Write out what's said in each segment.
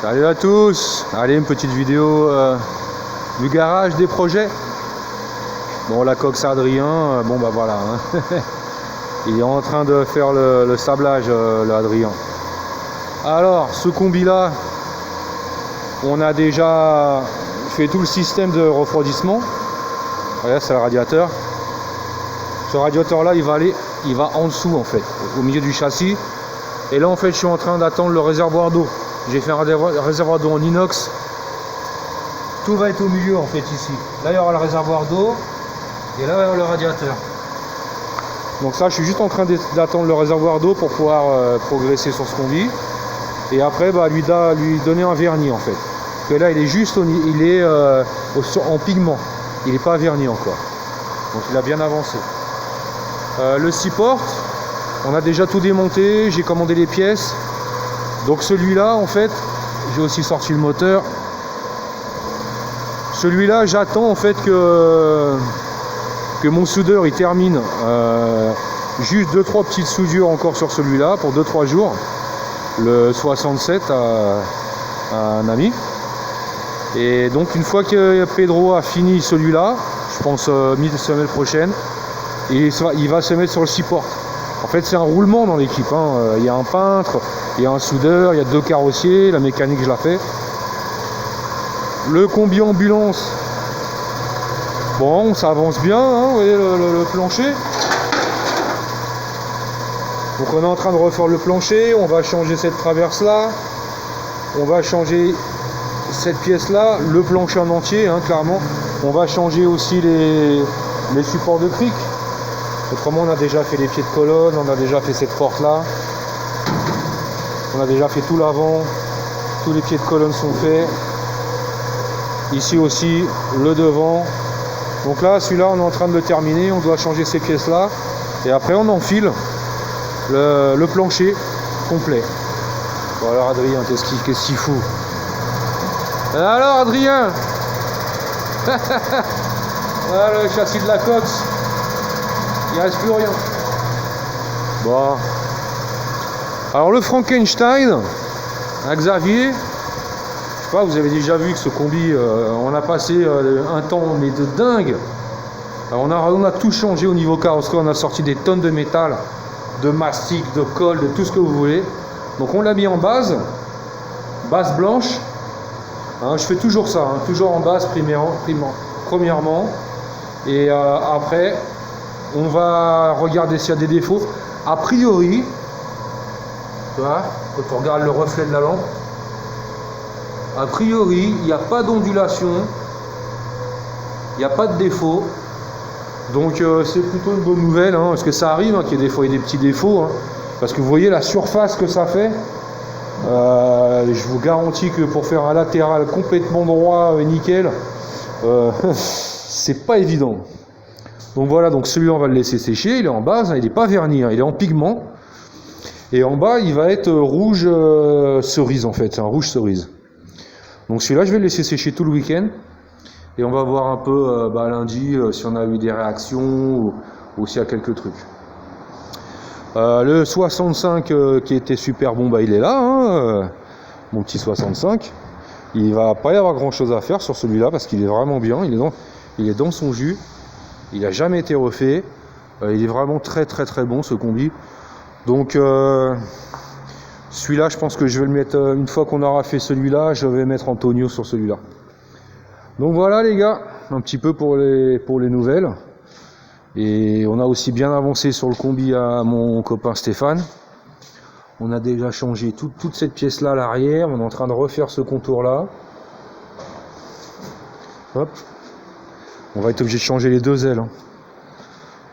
Salut à tous. Allez, une petite vidéo du garage des projets. Bon, la coque c'est Adrien, bon bah voilà, hein. Il est en train de faire le sablage, le Adrien. Alors, ce combi là, on a déjà fait tout le système de refroidissement. Regarde, c'est le radiateur. Ce radiateur là, il va en dessous en fait, au milieu du châssis. Et là en fait, je suis en train d'attendre le réservoir d'eau. J'ai fait un réservoir d'eau en inox. Tout va être au milieu en fait ici. Là il y aura le réservoir d'eau et là il y aura le radiateur. Donc ça, je suis juste en train d'attendre le réservoir d'eau pour pouvoir progresser sur ce combi. Et après bah, lui donner un vernis en fait. Parce que là il est juste en pigment. Il n'est pas verni encore. Donc il a bien avancé. Le 6 portes, on a déjà tout démonté, j'ai commandé les pièces. Donc celui-là en fait, j'ai aussi sorti le moteur. Celui-là, j'attends en fait que mon soudeur il termine juste 2-3 petites soudures encore sur celui-là pour 2-3 jours. Le 67 à un ami. Et donc une fois que Pedro a fini celui-là, je pense mi-semaine prochaine, il va se mettre sur le 6 portes. En fait, c'est un roulement dans l'équipe, hein. Il y a un peintre, il y a un soudeur, il y a 2 carrossiers, la mécanique je la fais. Le combi ambulance, bon, ça avance bien, hein, vous voyez le plancher. Donc on est en train de refaire le plancher, on va changer cette traverse là, on va changer cette pièce là, le plancher en entier, hein, clairement. On va changer aussi les supports de cric. Autrement, on a déjà fait les pieds de colonne, on a déjà fait cette porte là, on a déjà fait tout l'avant, tous les pieds de colonne sont faits. Ici aussi le devant. Donc là, celui-là, on est en train de le terminer, on doit changer ces pièces là et après on enfile le plancher complet. Bon alors Adrien, qu'est-ce qu'il fout? Alors Adrien. Voilà le châssis de la Cox. Il reste plus rien. Bon. Alors le Frankenstein à Xavier, je sais pas, vous avez déjà vu que ce combi, on a passé un temps mais de dingue. Alors on a tout changé au niveau carrosserie, on a sorti des tonnes de métal, de mastic, de colle, de tout ce que vous voulez. Donc on l'a mis en base blanche. Hein, je fais toujours ça, hein, toujours en base premièrement. Et après, on va regarder s'il y a des défauts. A priori, tu vois, quand on regarde le reflet de la lampe, a priori, il n'y a pas d'ondulation, il n'y a pas de défaut. Donc c'est plutôt une bonne nouvelle, hein, parce que ça arrive hein, qu'il y ait des fois des petits défauts. Hein, parce que vous voyez la surface que ça fait. Je vous garantis que pour faire un latéral complètement droit, nickel, c'est pas évident. Donc voilà, donc celui-là on va le laisser sécher, il est en base, hein, il n'est pas verni, hein, il est en pigment. Et en bas il va être rouge cerise en fait, c'est un rouge cerise. Donc celui-là je vais le laisser sécher tout le week-end. Et on va voir un peu lundi si on a eu des réactions ou s'il y a quelques trucs. Le 65 qui était super bon, bah, il est là, hein, mon petit 65. Il va pas y avoir grand chose à faire sur celui-là parce qu'il est vraiment bien, il est dans son jus, il n'a jamais été refait, il est vraiment très bon ce combi. Donc celui-là je pense que je vais le mettre, une fois qu'on aura fait celui-là, je vais mettre Antonio sur celui-là. Donc voilà les gars, un petit peu pour les nouvelles. Et on a aussi bien avancé sur le combi à mon copain Stéphane. On a déjà changé toute cette pièce là à l'arrière. On est en train de refaire ce contour là. Hop. On va être obligé de changer les 2 ailes. Hein.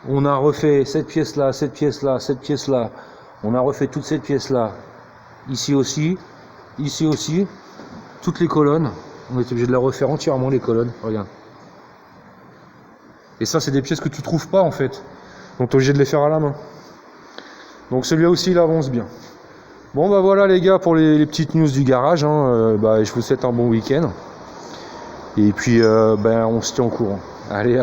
On a refait cette pièce là, cette pièce là, cette pièce là. On a refait toute cette pièce là. Ici aussi. Toutes les colonnes. On est obligé de la refaire entièrement les colonnes. Regarde. Et ça, c'est des pièces que tu trouves pas en fait. Donc tu es obligé de les faire à la main. Donc celui-là aussi, il avance bien. Bon bah voilà les gars pour les petites news du garage. Hein. Je vous souhaite un bon week-end. Et puis on se tient au courant. Allez, à